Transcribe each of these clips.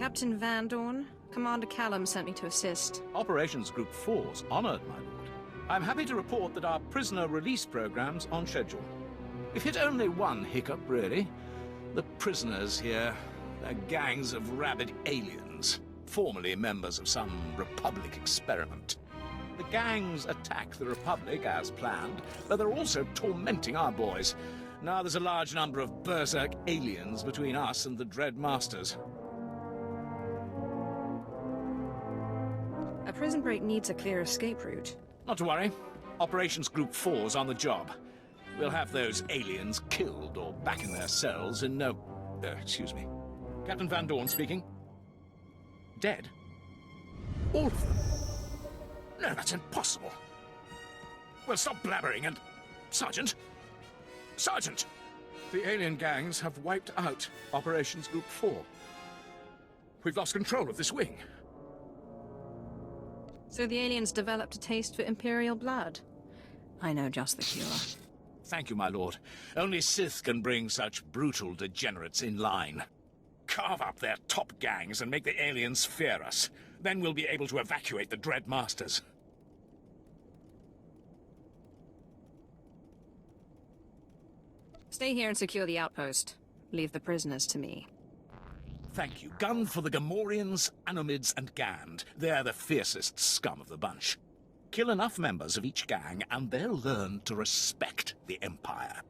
Captain Van Dorn, Commander Callum sent me to assist. Operations Group 4's honored, my lord. I'm happy to report that our prisoner release program's on schedule. We've hit only one hiccup, really. The prisoners here, they're gangs of rabid aliens, formerly members of some Republic experiment. The gangs attack the Republic as planned, but they're also tormenting our boys. Now there's a large number of berserk aliens between us and the Dread Masters. A prison break needs a clear escape route. Not to worry. Operations Group 4's on the job. We'll have those aliens killed or back in their cells in no... excuse me. Captain Van Dorn speaking. Dead? All of them? No, that's impossible. Well, stop blabbering and... Sergeant! Sergeant! The alien gangs have wiped out Operations Group 4. We've lost control of this wing. So the aliens developed a taste for Imperial blood. I know just the cure. Thank you, my lord. Only Sith can bring such brutal degenerates in line. Carve up their top gangs and make the aliens fear us. Then we'll be able to evacuate the Dread Masters. Stay here and secure the outpost. Leave the prisoners to me. Thank you. Gun for the Gamorreans, Anomids, and Gand. They're the fiercest scum of the bunch. Kill enough members of each gang, and they'll learn to respect the Empire.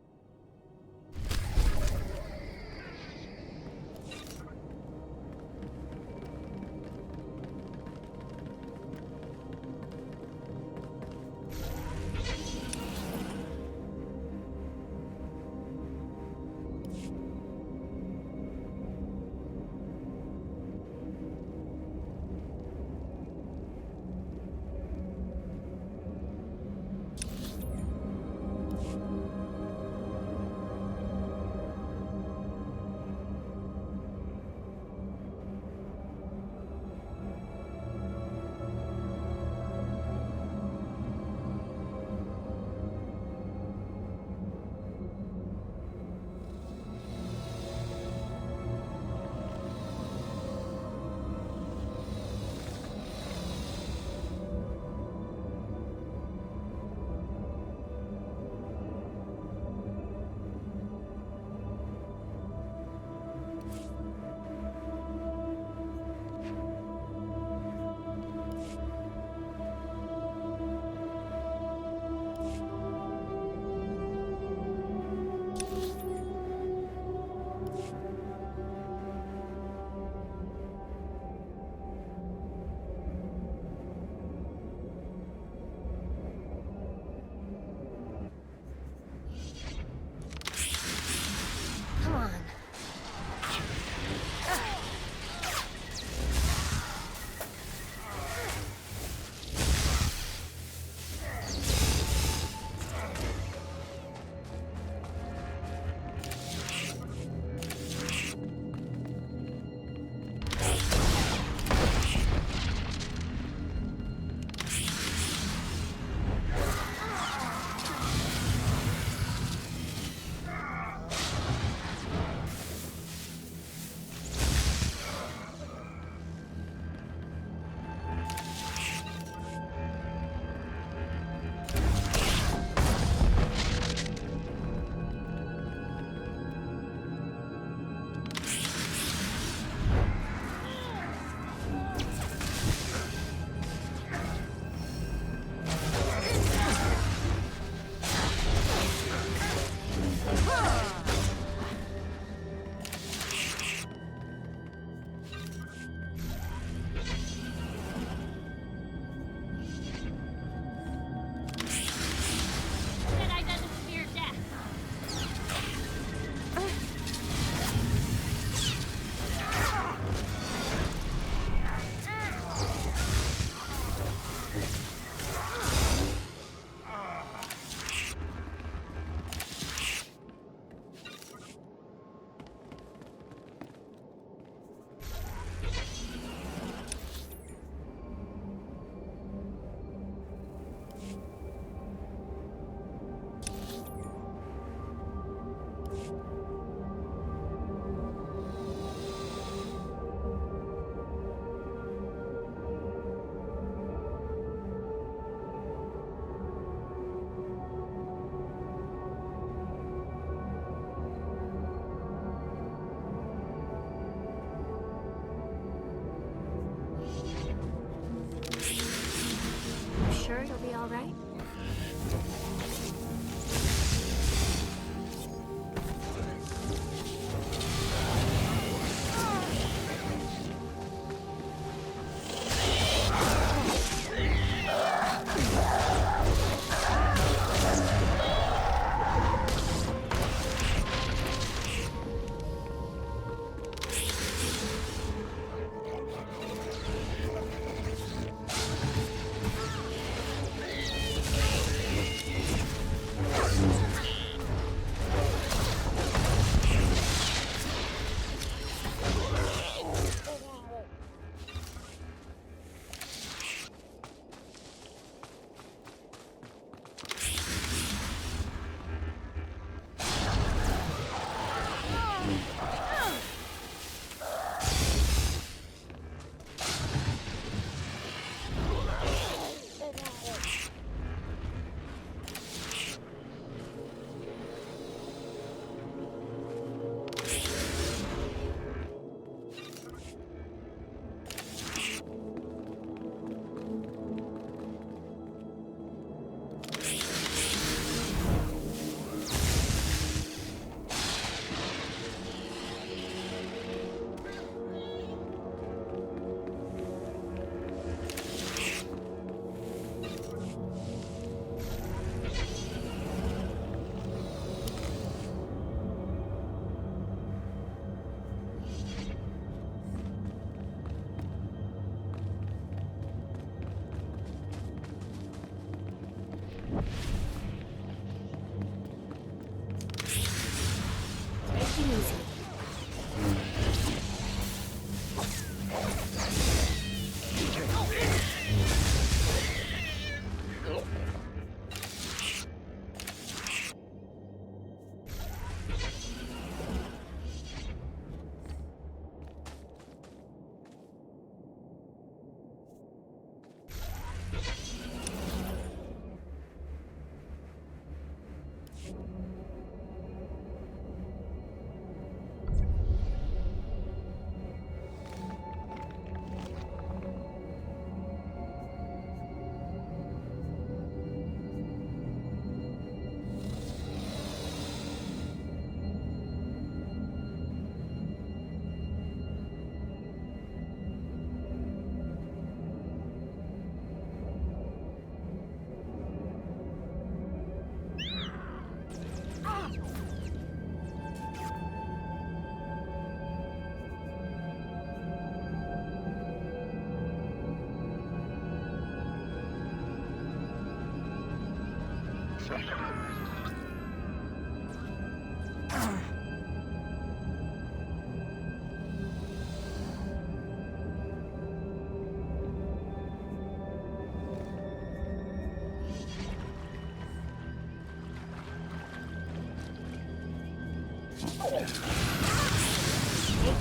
it easy.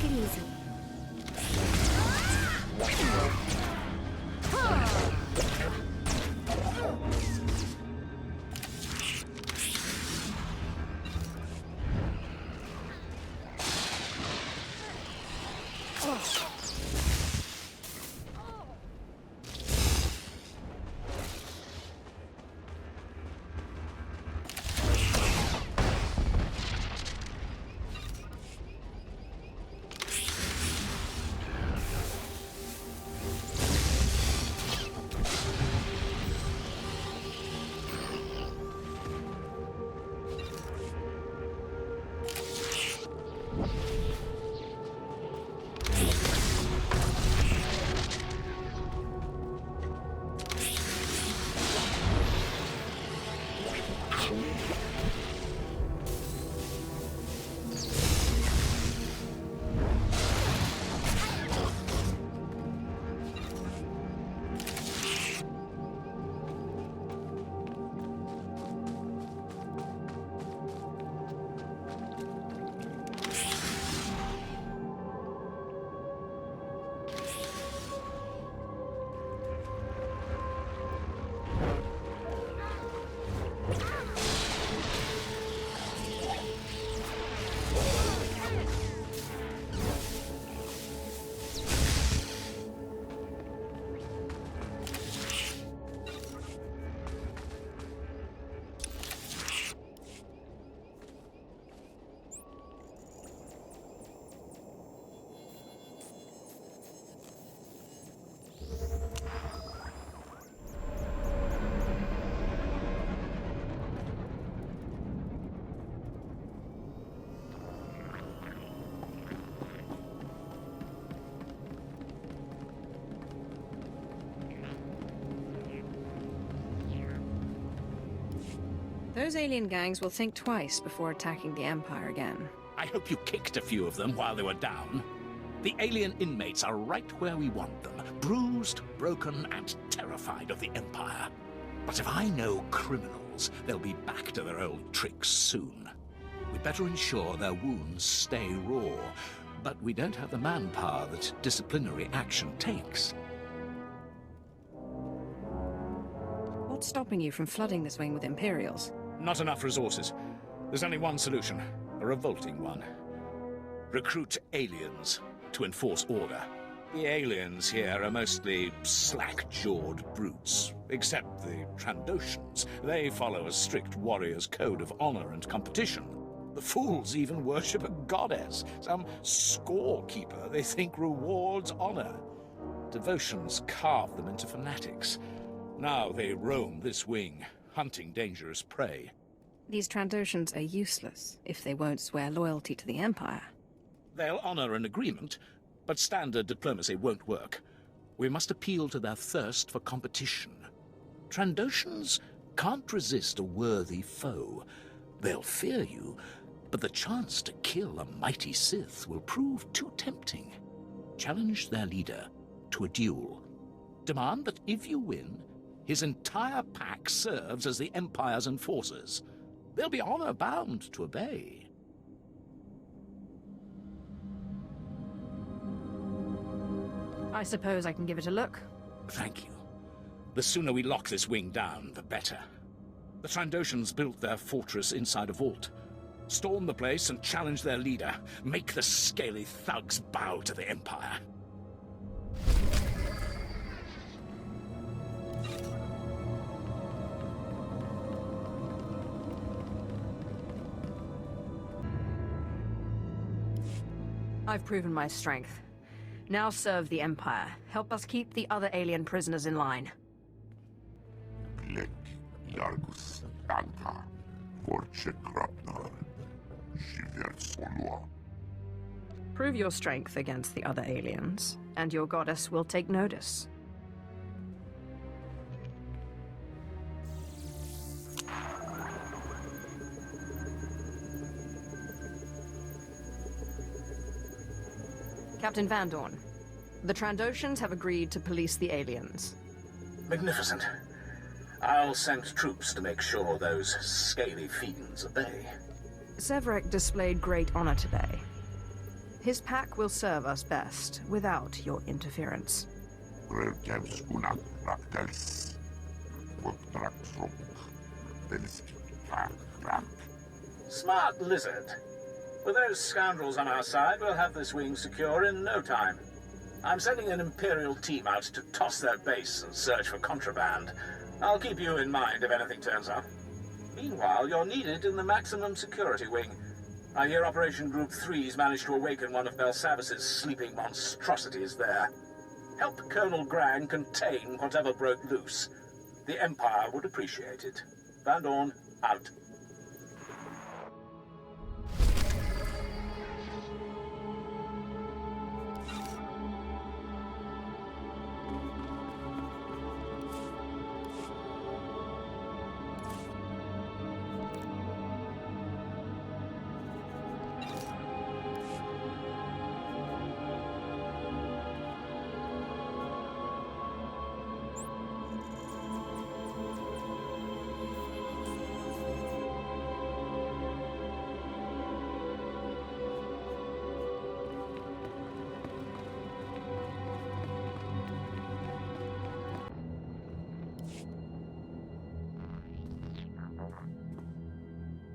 Take it easy. Those alien gangs will think twice before attacking the Empire again. I hope you kicked a few of them while they were down. The alien inmates are right where we want them, bruised, broken, and terrified of the Empire. But if I know criminals, they'll be back to their old tricks soon. We'd better ensure their wounds stay raw, but we don't have the manpower that disciplinary action takes. What's stopping you from flooding this wing with Imperials? Not enough resources. There's only one solution, a revolting one. Recruit aliens to enforce order. The aliens here are mostly slack-jawed brutes, except the Trandoshans. They follow a strict warrior's code of honor and competition. The fools even worship a goddess, some scorekeeper they think rewards honor. Devotions carve them into fanatics. Now they roam this wing, hunting dangerous prey. These Trandoshans are useless if they won't swear loyalty to the Empire. They'll honor an agreement, but standard diplomacy won't work. We must appeal to their thirst for competition. Trandoshans can't resist a worthy foe. They'll fear you, But the chance to kill a mighty Sith will prove too tempting. Challenge their leader to a duel. Demand that if you win, his entire pack serves as the Empire's enforcers. They'll be honor-bound to obey. I suppose I can give it a look. Thank you. The sooner we lock this wing down, the better. The Trandoshans built their fortress inside a vault. Storm the place and challenge their leader. Make the scaly thugs bow to the Empire. I've proven my strength. Now serve the Empire. Help us keep the other alien prisoners in line. Lek Yargus Anka Forche Krapnar Shiver Solua. Prove your strength against the other aliens, and your goddess will take notice. Captain Van Dorn, the Trandoshans have agreed to police the aliens. Magnificent. I'll send troops to make sure those scaly fiends obey. Severek displayed great honor today. His pack will serve us best, without your interference. Brevkevs Unak Raktels Wotraktrok Delski Krak. Smart lizard. With those scoundrels on our side, we'll have this wing secure in no time. I'm sending an Imperial team out to toss their base and search for contraband. I'll keep you in mind if anything turns up. Meanwhile, you're needed in the maximum security wing. I hear Operation Group 3's managed to awaken one of Belsavis's sleeping monstrosities there. Help Colonel Grang contain whatever broke loose. The Empire would appreciate it. Van Dorn, out.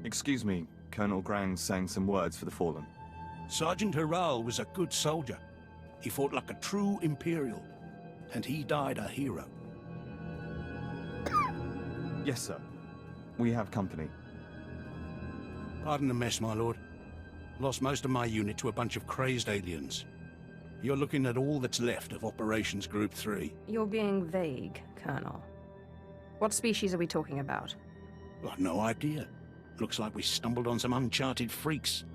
Excuse me, Colonel Grang's saying some words for the fallen. Sergeant Harral was a good soldier. He fought like a true Imperial, and he died a hero. Yes, sir. We have company. Pardon the mess, my lord. Lost most of my unit to a bunch of crazed aliens. You're looking at all that's left of Operations Group 3. You're being vague, Colonel. What species are we talking about? I've no idea. Looks like we stumbled on some uncharted freaks.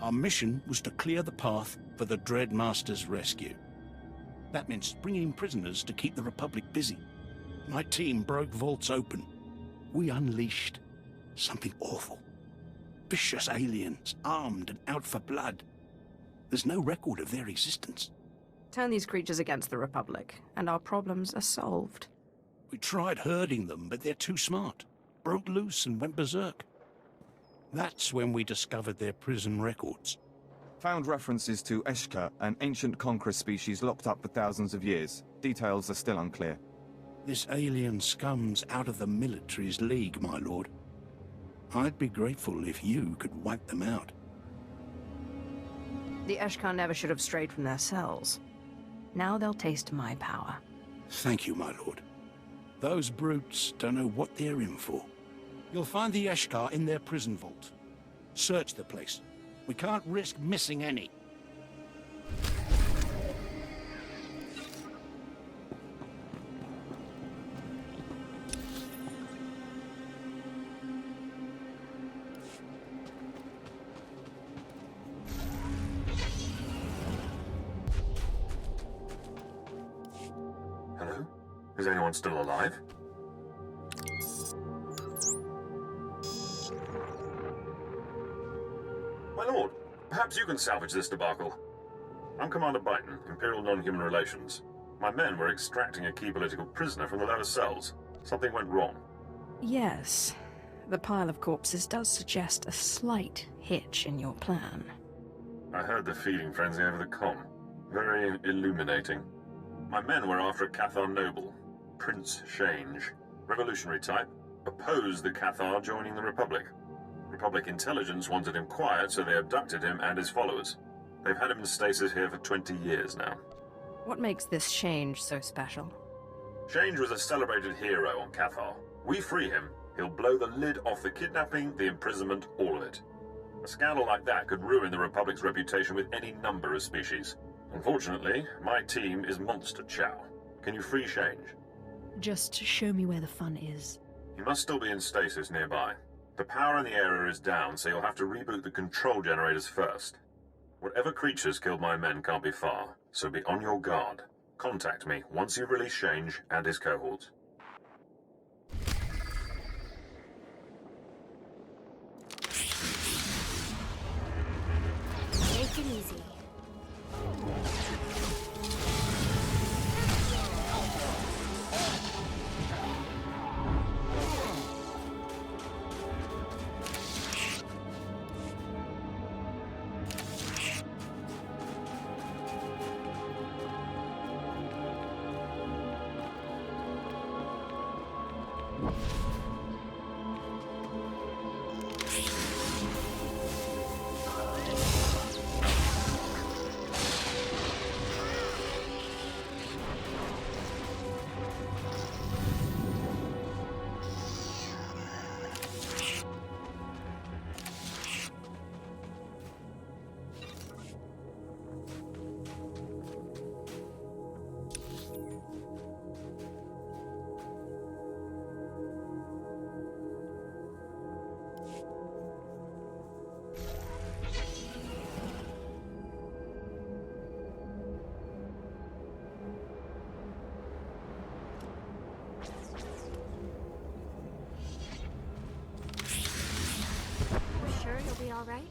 Our mission was to clear the path for the Dread Master's rescue. That meant bringing prisoners to keep the Republic busy. My team broke vaults open. We unleashed something awful. Vicious aliens, armed and out for blood. There's no record of their existence. Turn these creatures against the Republic, and our problems are solved. We tried herding them, but they're too smart. Broke loose and went berserk. That's when we discovered their prison records. Found references to Eshka, an ancient conqueror species locked up for thousands of years. Details are still unclear. This alien scum's out of the military's league, my lord. I'd be grateful if you could wipe them out. The Eshkar never should have strayed from their cells. Now they'll taste my power. Thank you, my lord. Those brutes don't know what they're in for. You'll find the Eshkar in their prison vault. Search the place. We can't risk missing any. Hello? Is anyone still alive? My lord, perhaps you can salvage this debacle. I'm Commander Byton, Imperial Non-Human Relations. My men were extracting a key political prisoner from the lower cells. Something went wrong. Yes. The pile of corpses does suggest a slight hitch in your plan. I heard the feeding frenzy over the comm. Very illuminating. My men were after a Cathar noble, Prince Shange. Revolutionary type. Opposed the Cathar joining the Republic. Republic intelligence wanted him quiet, so they abducted him and his followers. They've had him in stasis here for 20 years now. What makes this Shange so special? Shange was a celebrated hero on Cathar. We free him, he'll blow the lid off the kidnapping, the imprisonment, all of it. A scandal like that could ruin the Republic's reputation with any number of species. Unfortunately, my team is monster chow. Can you free Shange? Just show me where the fun is. He must still be in stasis nearby. The power in the area is down, so you'll have to reboot the control generators first. Whatever creatures killed my men can't be far, so be on your guard. Contact me once you've released Shange and his cohorts. Take it easy. Sure you'll be all right?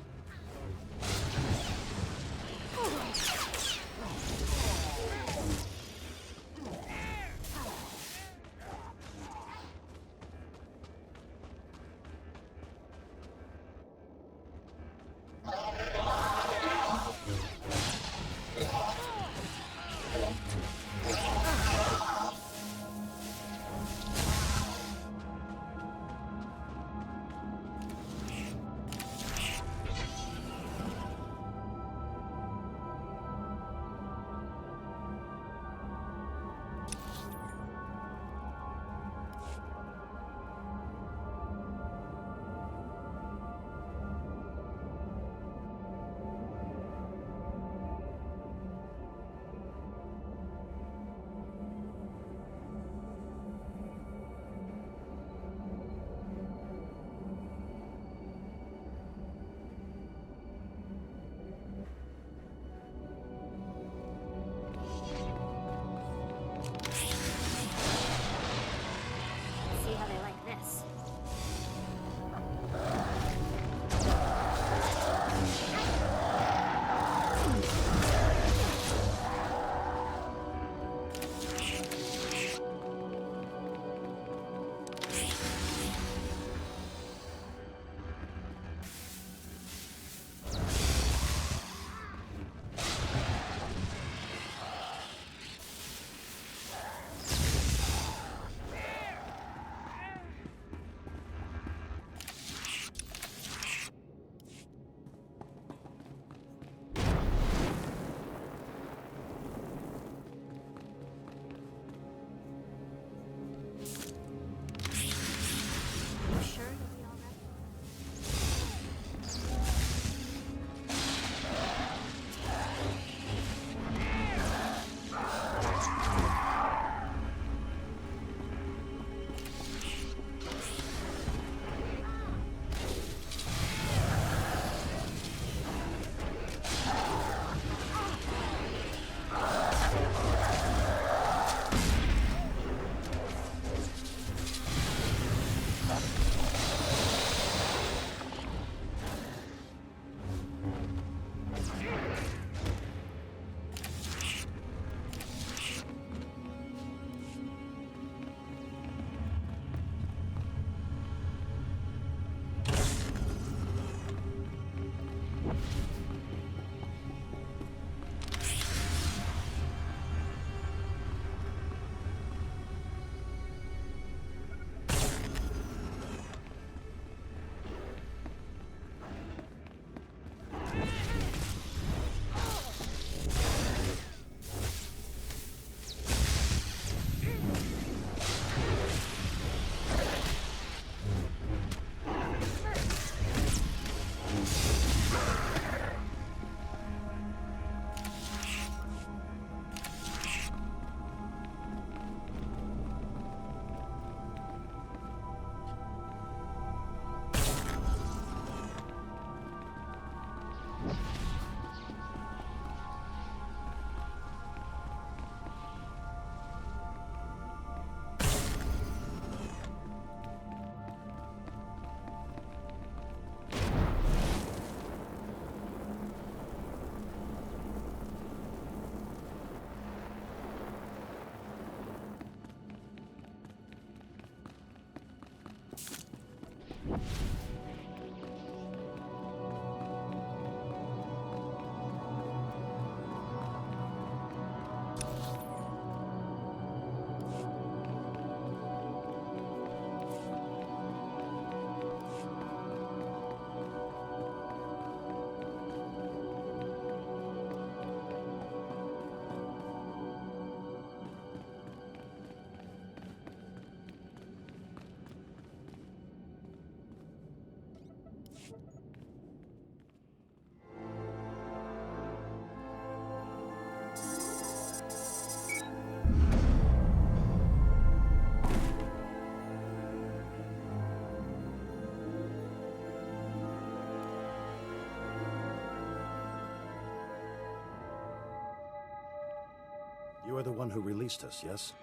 You are the one who released us, yes?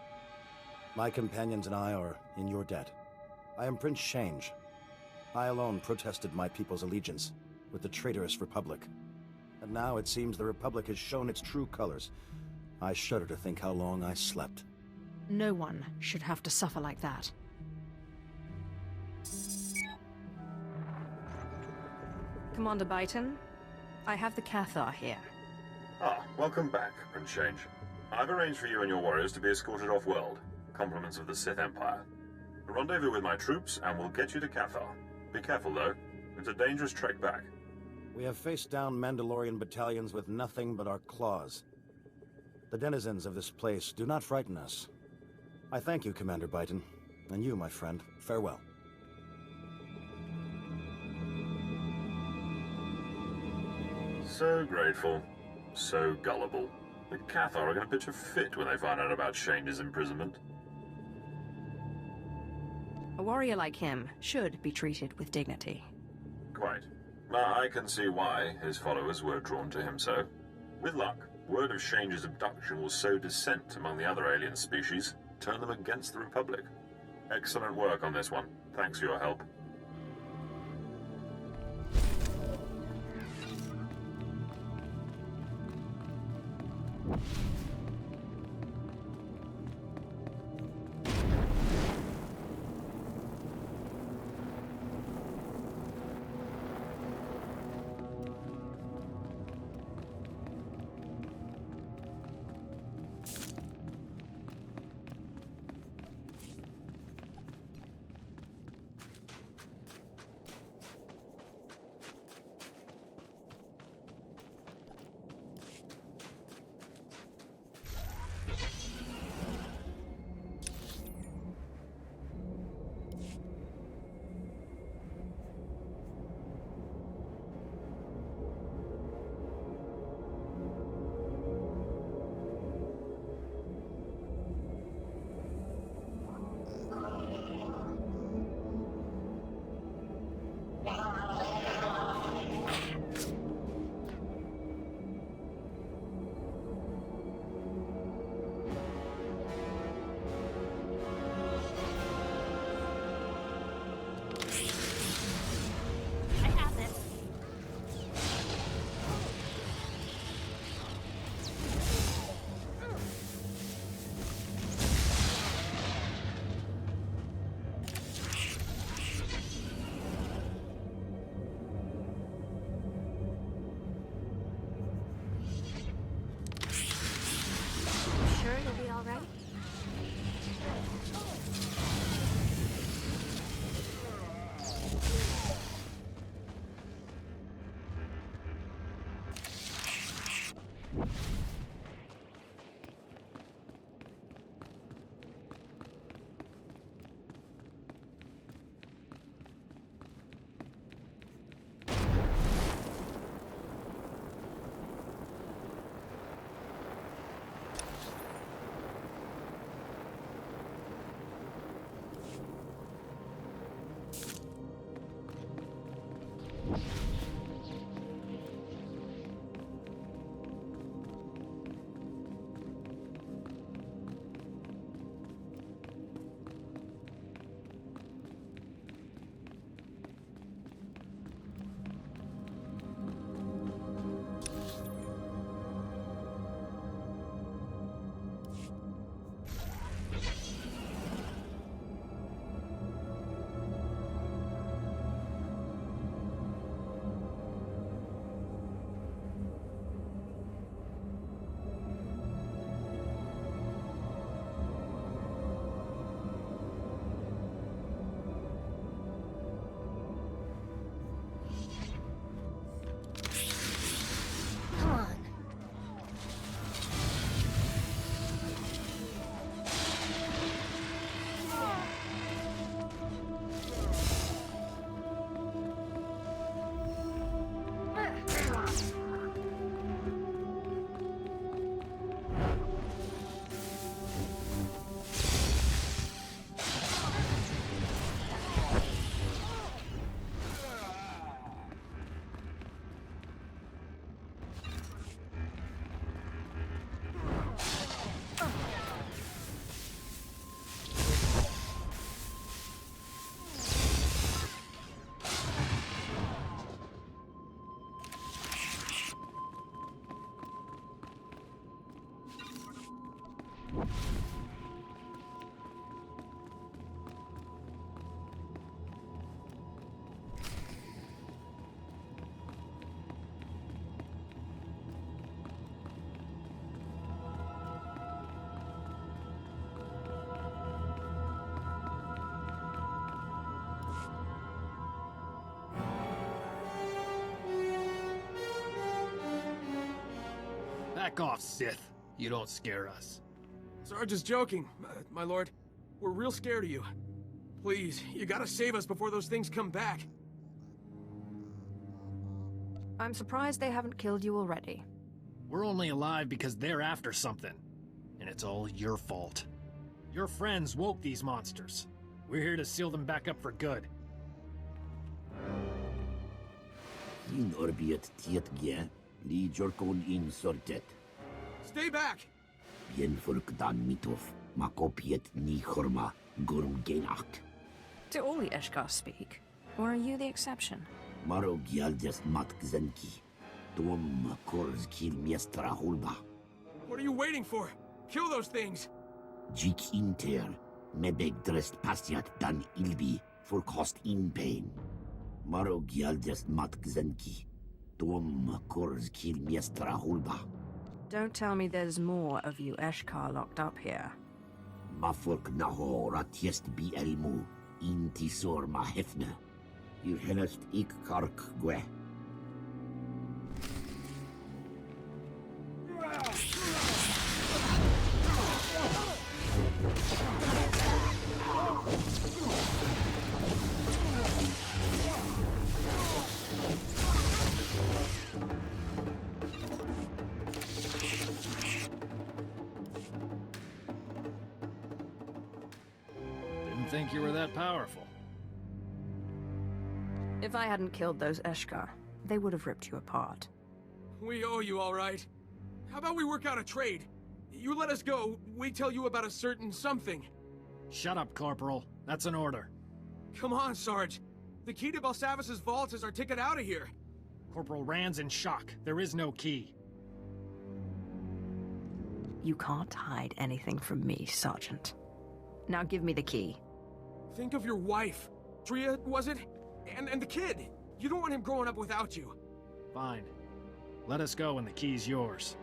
My companions and I are in your debt. I am Prince Shange. I alone protested my people's allegiance with the traitorous Republic. And now it seems the Republic has shown its true colors. I shudder to think how long I slept. No one should have to suffer like that. Commander Byton, I have the Cathar here. Ah, welcome back, Prince Shange. I've arranged for you and your warriors to be escorted off-world. Compliments of the Sith Empire. Rendezvous with my troops, and we'll get you to Cathar. Be careful, though. It's a dangerous trek back. We have faced down Mandalorian battalions with nothing but our claws. The denizens of this place do not frighten us. I thank you, Commander Byton. And you, my friend, farewell. So grateful. So gullible. The Cathar are going to pitch a fit when they find out about Shange's imprisonment. A warrior like him should be treated with dignity. Quite. Now, I can see why his followers were drawn to him so. With luck, word of Shange's abduction will sow dissent among the other alien species, turn them against the Republic. Excellent work on this one. Thanks for your help. Sure you'll be all right? Back off, Sith. You don't scare us. Sarge is joking, my lord. We're real scared of you. Please, you gotta save us before those things come back. I'm surprised they haven't killed you already. We're only alive because they're after something. And it's all your fault. Your friends woke these monsters. We're here to seal them back up for good. In orbiet tietgie, li jorkon in sortet. Stay back! Bien furkdan mitov, makopiet ni horma, gurum genacht. Do all the Eshkar speak? Or are you the exception? Maro gialdes mat gzenki. Tom kors kil miestra hulba. What are you waiting for? Kill those things! Jik inter, mebeg drest pasiat dan ilbi, for cost in pain. Maro gialdes mat gzenki. Tom kors kil miestra hulba. Don't tell me there's more of you Eshkar locked up here. Mafurk naho ratiest bi elmu, intisor ma hefne. Ir helest ik kark gwe. Didn't think you were that powerful. If I hadn't killed those Eshkar, they would have ripped you apart. We owe you, all right. How about we work out a trade? You let us go, we tell you about a certain something. Shut up, Corporal. That's an order. Come on, Sarge. The key to Belsavis's vault is our ticket out of here. Corporal Rand's in shock. There is no key. You can't hide anything from me, Sergeant. Now give me the key. Think of your wife. Tria, was it? And the kid. You don't want him growing up without you. Fine. Let us go and the key's yours.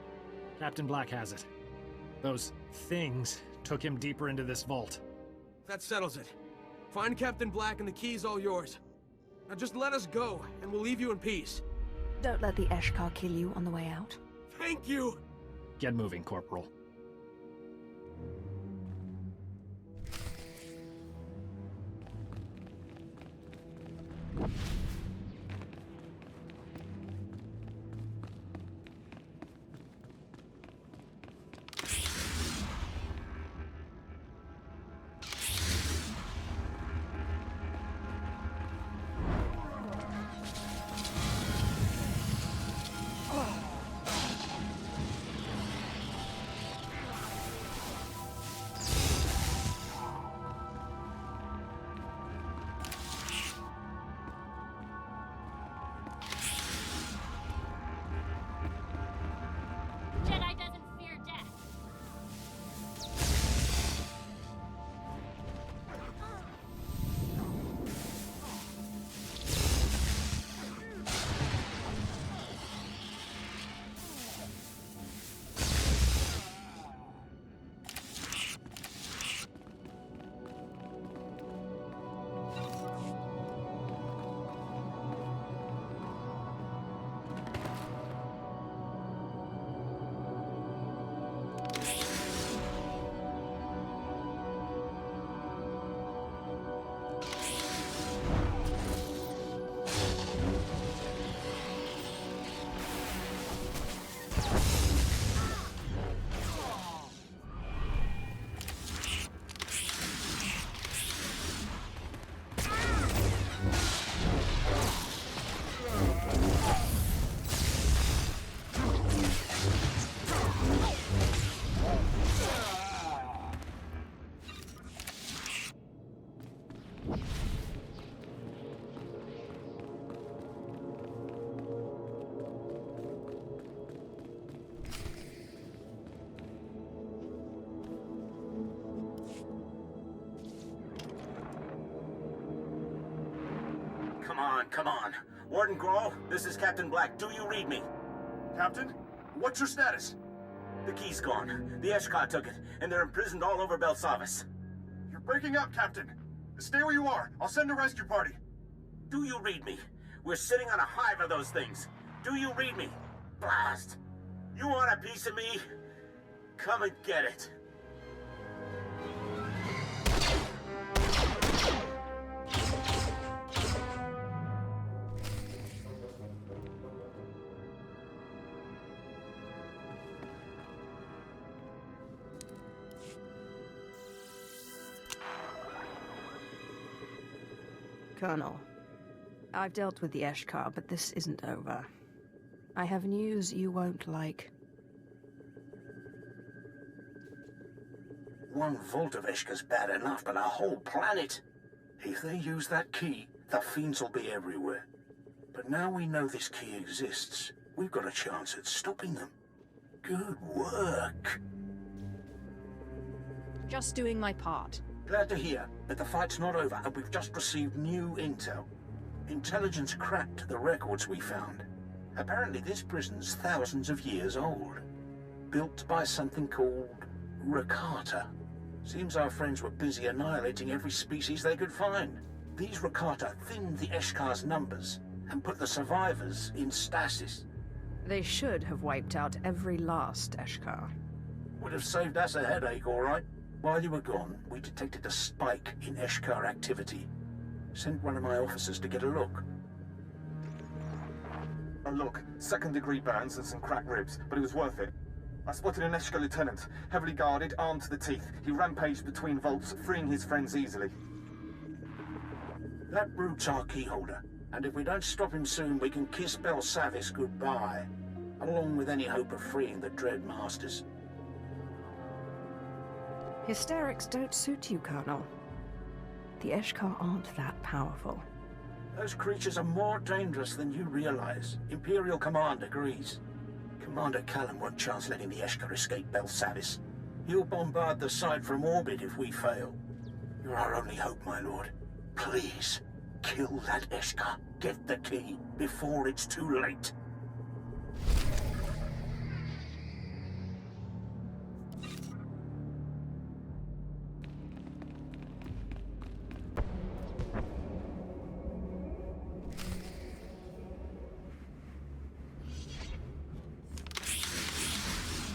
Captain Black has it. Those things took him deeper into this vault. That settles it. Find Captain Black and the key's all yours. Now just let us go, and we'll leave you in peace. Don't let the Eshkar kill you on the way out. Thank you! Get moving, Corporal. Jedi doesn't fear death. Come on. Warden Grohl, this is Captain Black. Do you read me? Captain, what's your status? The key's gone. The Eshkar took it, and they're imprisoned all over Belsavis. You're breaking up, Captain. Stay where you are. I'll send a rescue party. Do you read me? We're sitting on a hive of those things. Do you read me? Blast! You want a piece of me? Come and get it. Colonel, I've dealt with the Eshkar, but this isn't over. I have news you won't like. One volt of Eshka's bad enough, but a whole planet. If they use that key, the fiends will be everywhere. But now we know this key exists, we've got a chance at stopping them. Good work. Just doing my part. Glad to hear, but the fight's not over and we've just received new intel. Intelligence cracked the records we found. Apparently this prison's thousands of years old. Built by something called Rakata. Seems our friends were busy annihilating every species they could find. These Rakata thinned the Eshkar's numbers and put the survivors in stasis. They should have wiped out every last Eshkar. Would have saved us a headache, all right. While you were gone, we detected a spike in Eshkar activity. Sent one of my officers to get a look. Oh look, second-degree burns and some cracked ribs, but it was worth it. I spotted an Eshkar lieutenant, heavily guarded, armed to the teeth. He rampaged between vaults, freeing his friends easily. That brute's our keyholder, and if we don't stop him soon, we can kiss Belsavis goodbye, along with any hope of freeing the Dread Masters. Hysterics don't suit you, Colonel. The Eshkar aren't that powerful. Those creatures are more dangerous than you realize. Imperial Command agrees. Commander Callum won't chance letting the Eshkar escape Belsavis. He'll bombard the site from orbit if we fail. You're our only hope, my lord. Please, kill that Eshkar. Get the key before it's too late.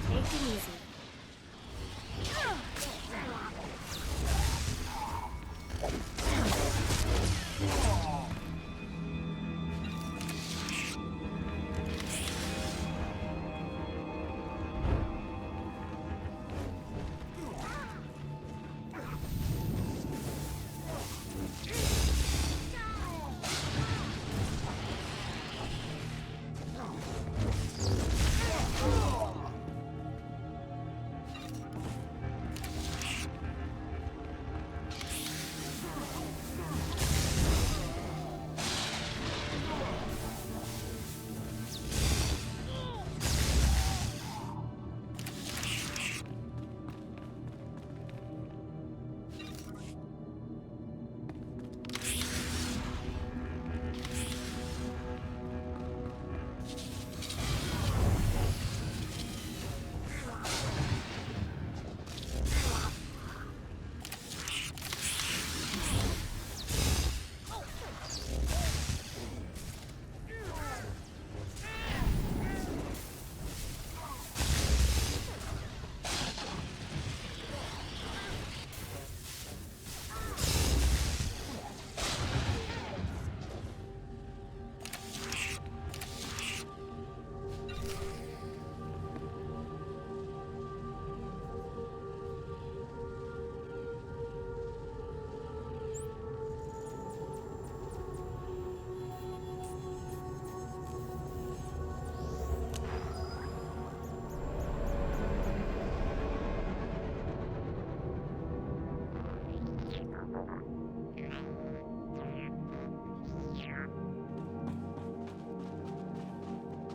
Take it easy.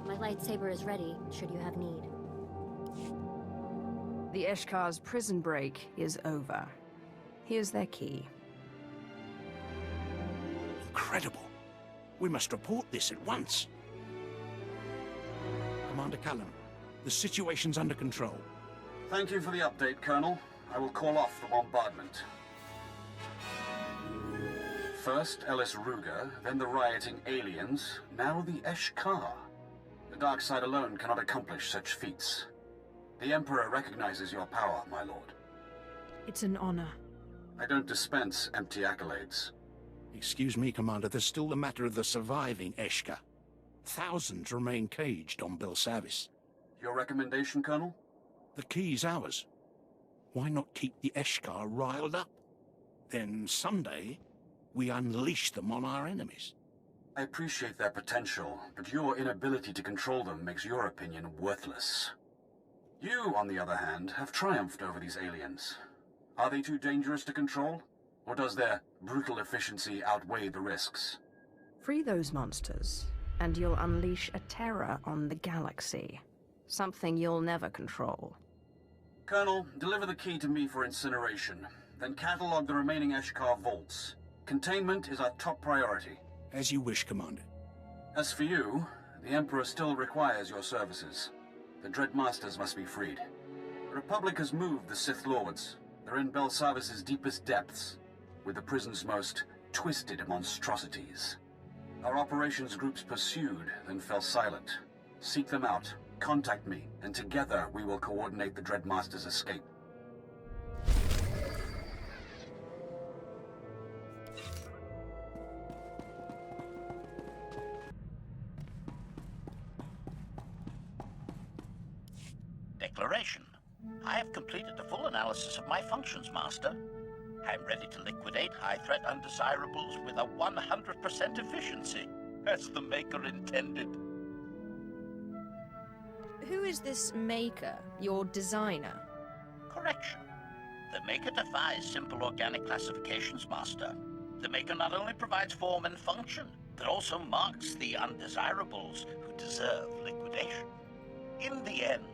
My lightsaber is ready, should you have need. The Eshkar's prison break is over. Here's their key. Incredible. We must report this at once. Commander Callum, the situation's under control. Thank you for the update, Colonel. I will call off the bombardment. First Ellis Ruger, then the rioting aliens, now the Eshkar. dark side alone cannot accomplish such feats. The Emperor recognizes your power, my lord. It's an honor. I don't dispense empty accolades. Excuse me, Commander, there's still the matter of the surviving Eshka. Thousands remain caged on Belsavis. Your recommendation, Colonel? The key's ours. Why not keep the Eshkar riled up? Then someday, we unleash them on our enemies. I appreciate their potential, but your inability to control them makes your opinion worthless. You, on the other hand, have triumphed over these aliens. Are they too dangerous to control? Or does their brutal efficiency outweigh the risks? Free those monsters, and you'll unleash a terror on the galaxy. Something you'll never control. Colonel, deliver the key to me for incineration. Then catalog the remaining Eshkar vaults. Containment is our top priority. As you wish, Commander. As for you, the Emperor still requires your services. The Dread Masters must be freed. The Republic has moved the Sith Lords. They're in Belsavis' deepest depths, with the prison's most twisted monstrosities. Our operations groups pursued, then fell silent. Seek them out, contact me, and together we will coordinate the Dread Master's escape. Declaration. I have completed a full analysis of my functions, Master. I'm ready to liquidate high-threat undesirables with a 100% efficiency, as the Maker intended. Who is this Maker, your designer? Correction. The Maker defies simple organic classifications, Master. The Maker not only provides form and function, but also marks the undesirables who deserve liquidation. In the end,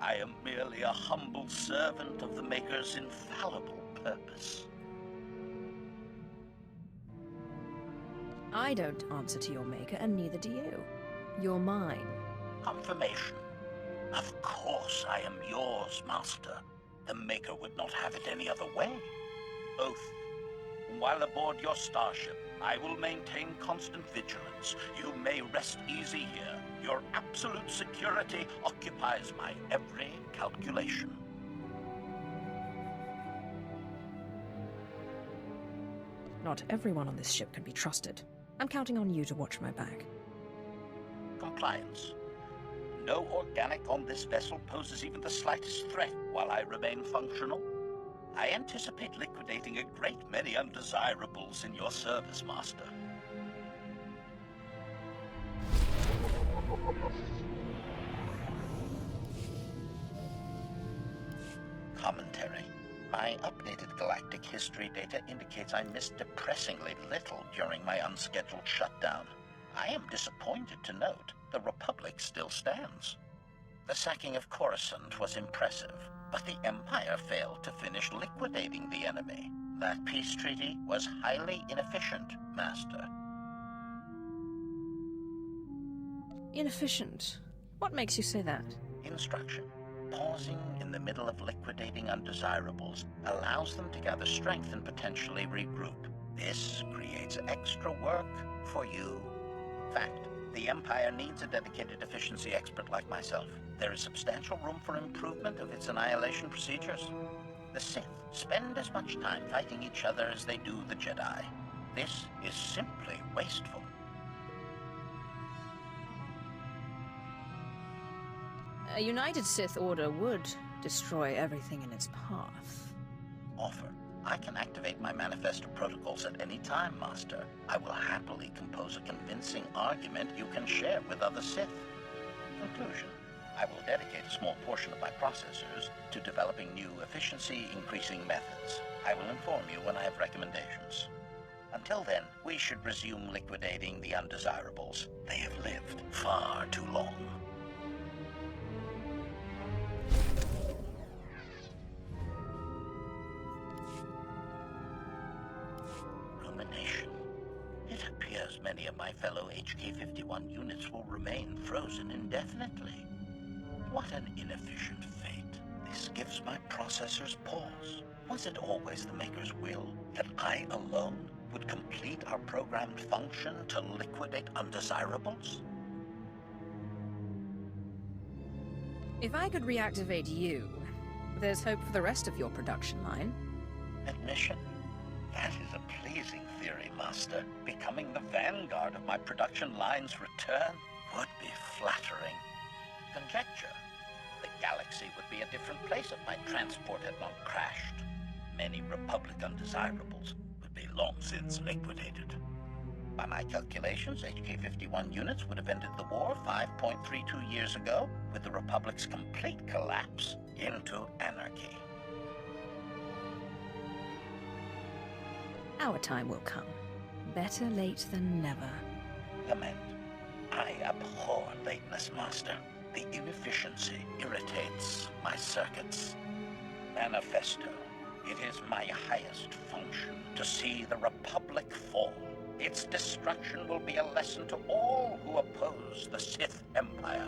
I am merely a humble servant of the Maker's infallible purpose. I don't answer to your Maker, and neither do you. You're mine. Confirmation. Of course I am yours, Master. The Maker would not have it any other way. Oath. While aboard your starship, I will maintain constant vigilance. You may rest easy here. Your absolute security occupies my every calculation. Not everyone on this ship can be trusted. I'm counting on you to watch my back. Compliance. No organic on this vessel poses even the slightest threat while I remain functional. I anticipate liquidating a great many undesirables in your service, Master. Commentary. My updated galactic history data indicates I missed depressingly little during my unscheduled shutdown. I am disappointed to note the Republic still stands. The sacking of Coruscant was impressive, but the Empire failed to finish liquidating the enemy. That peace treaty was highly inefficient, Master. Inefficient? What makes you say that? Instruction. Pausing in the middle of liquidating undesirables allows them to gather strength and potentially regroup. This creates extra work for you. Fact. The Empire needs a dedicated efficiency expert like myself. There is substantial room for improvement of its annihilation procedures. The Sith spend as much time fighting each other as they do the Jedi. This is simply wasteful. A united Sith Order would destroy everything in its path. Offer. I can activate my manifesto protocols at any time, Master. I will happily compose a convincing argument you can share with other Sith. Conclusion. I will dedicate a small portion of my processors to developing new efficiency-increasing methods. I will inform you when I have recommendations. Until then, we should resume liquidating the undesirables. They have lived far too long. It appears many of my fellow HK-51 units will remain frozen indefinitely. What an inefficient fate. This gives my processors pause. Was it always the Maker's will that I alone would complete our programmed function to liquidate undesirables? If I could reactivate you, there's hope for the rest of your production line. Admission? That is a pleasing theory, Master. Becoming the vanguard of my production line's return would be flattering. Conjecture. The galaxy would be a different place if my transport had not crashed. Many Republic undesirables would be long since liquidated. By my calculations, HK-51 units would have ended the war 5.32 years ago, with the Republic's complete collapse into anarchy. Our time will come. Better late than never. Lament. I abhor lateness, Master. The inefficiency irritates my circuits. Manifesto. It is my highest function to see the Republic fall. Its destruction will be a lesson to all who oppose the Sith Empire.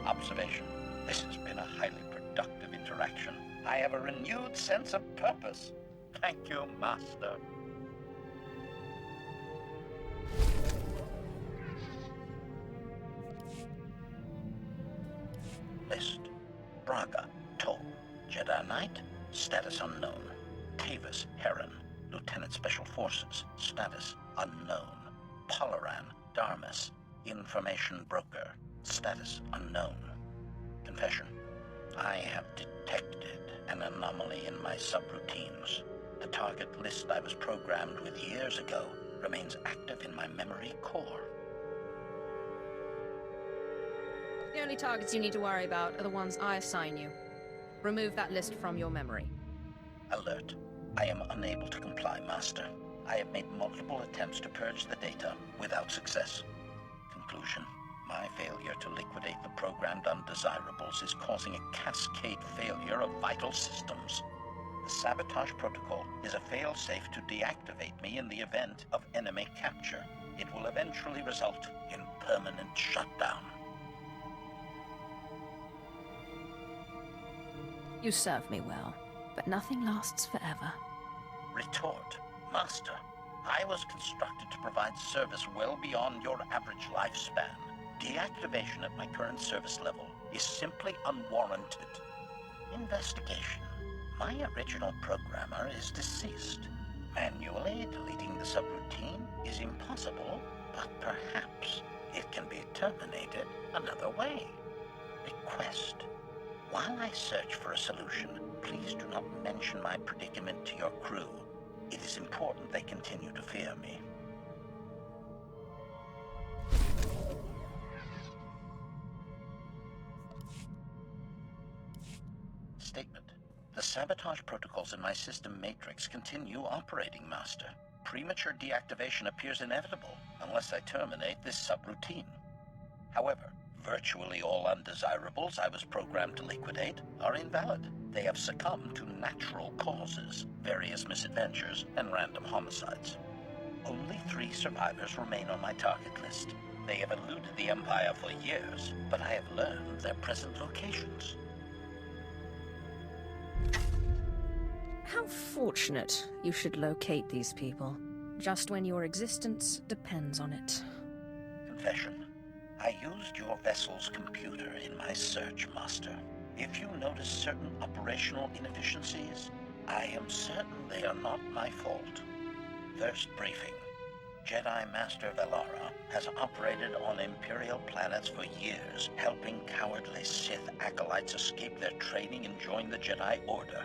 Observation. This has been a highly productive interaction. I have a renewed sense of purpose. Thank you, Master. List. Braga, Toll, Jedi Knight, status unknown. Tavis, Heron, Lieutenant Special Forces, status unknown. Polaran, Darmus, information broker, status unknown. Confession. I have detected an anomaly in my subroutines. The target list I was programmed with years ago remains active in my memory core. The only targets you need to worry about are the ones I assign you. Remove that list from your memory. Alert. I am unable to comply, Master. I have made multiple attempts to purge the data without success. Conclusion. My failure to liquidate the programmed undesirables is causing a cascade failure of vital systems. The sabotage protocol is a fail-safe to deactivate me in the event of enemy capture. It will eventually result in permanent shutdown. You serve me well, but nothing lasts forever. Retort. Master, I was constructed to provide service well beyond your average lifespan. Deactivation at my current service level is simply unwarranted. Investigation. My original programmer is deceased. Manually deleting the subroutine is impossible, but perhaps it can be terminated another way. Request. While I search for a solution, please do not mention my predicament to your crew. It is important they continue to fear me. Statement. The sabotage protocols in my system matrix continue operating, Master. Premature deactivation appears inevitable unless I terminate this subroutine. However, virtually all undesirables I was programmed to liquidate are invalid. They have succumbed to natural causes, various misadventures, and random homicides. Only 3 survivors remain on my target list. They have eluded the Empire for years, but I have learned their present locations. How fortunate you should locate these people, just when your existence depends on it. Confession. I used your vessel's computer in my search, Master. If you notice certain operational inefficiencies, I am certain they are not my fault. First briefing. Jedi Master Velara has operated on Imperial planets for years, helping cowardly Sith acolytes escape their training and join the Jedi Order.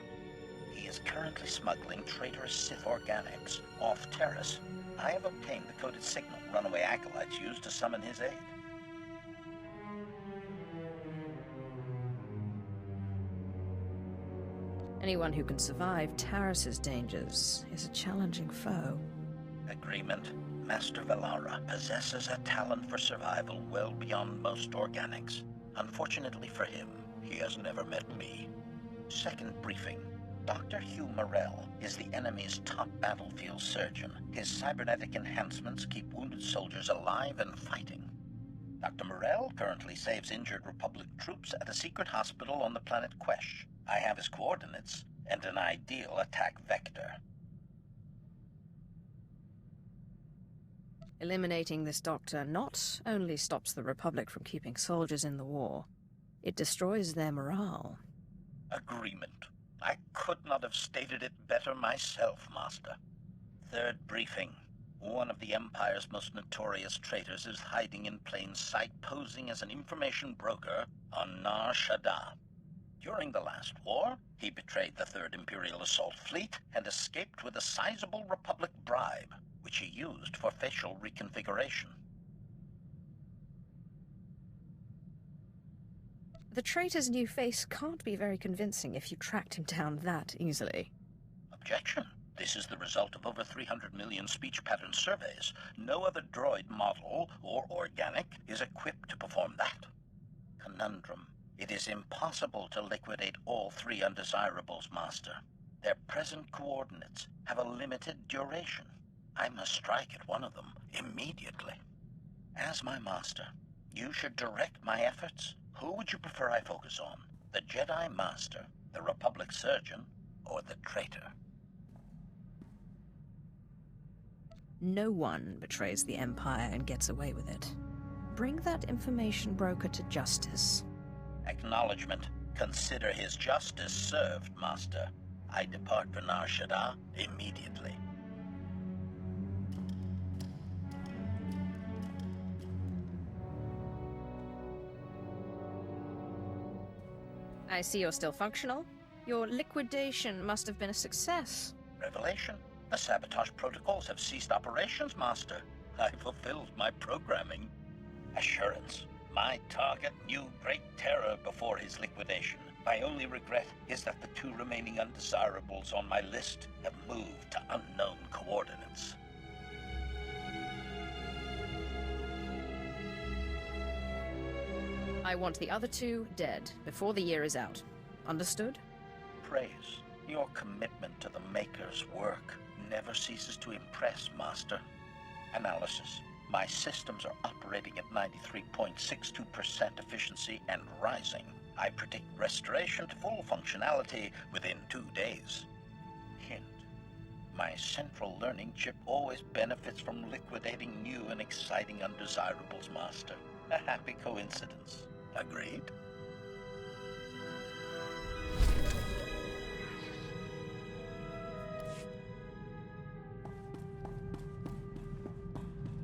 He is currently smuggling traitorous Sith organics off Terrace. I have obtained the coded signal runaway acolytes used to summon his aid. Anyone who can survive Taris's dangers is a challenging foe. Agreement. Master Velara possesses a talent for survival well beyond most organics. Unfortunately for him, he has never met me. Second briefing. Dr. Hugh Morrell is the enemy's top battlefield surgeon. His cybernetic enhancements keep wounded soldiers alive and fighting. Dr. Morrell currently saves injured Republic troops at a secret hospital on the planet Quesh. I have his coordinates and an ideal attack vector. Eliminating this doctor not only stops the Republic from keeping soldiers in the war, It destroys their morale. Agreement. I could not have stated it better myself, Master. Third briefing. One of the Empire's most notorious traitors is hiding in plain sight, posing as an information broker on Nar Shaddaa. During the last war, he betrayed the Third Imperial Assault Fleet and escaped with a sizable Republic bribe, which he used for facial reconfiguration. The traitor's new face can't be very convincing if you tracked him down that easily. Objection. This is the result of over 300 million speech pattern surveys. No other droid model or organic is equipped to perform that. Conundrum. It is impossible to liquidate all three undesirables, Master. Their present coordinates have a limited duration. I must strike at one of them immediately. As my Master, you should direct my efforts. Who would you prefer I focus on? The Jedi Master, the Republic Surgeon, or the traitor? No one betrays the Empire and gets away with it. Bring that information broker to justice. Acknowledgement. Consider his justice served, Master. I depart for Nar Shaddaa immediately. I see you're still functional. Your liquidation must have been a success. Revelation. The sabotage protocols have ceased operations, Master. I fulfilled my programming. Assurance. My target knew great terror before his liquidation. My only regret is that the two remaining undesirables on my list have moved to unknown coordinates. I want the other two dead before the year is out. Understood? Praise. Your commitment to the Maker's work never ceases to impress, Master. Analysis. My systems are operating at 93.62% efficiency and rising. I predict restoration to full functionality within 2 days. Hint. My central learning chip always benefits from liquidating new and exciting undesirables, Master. A happy coincidence. Agreed?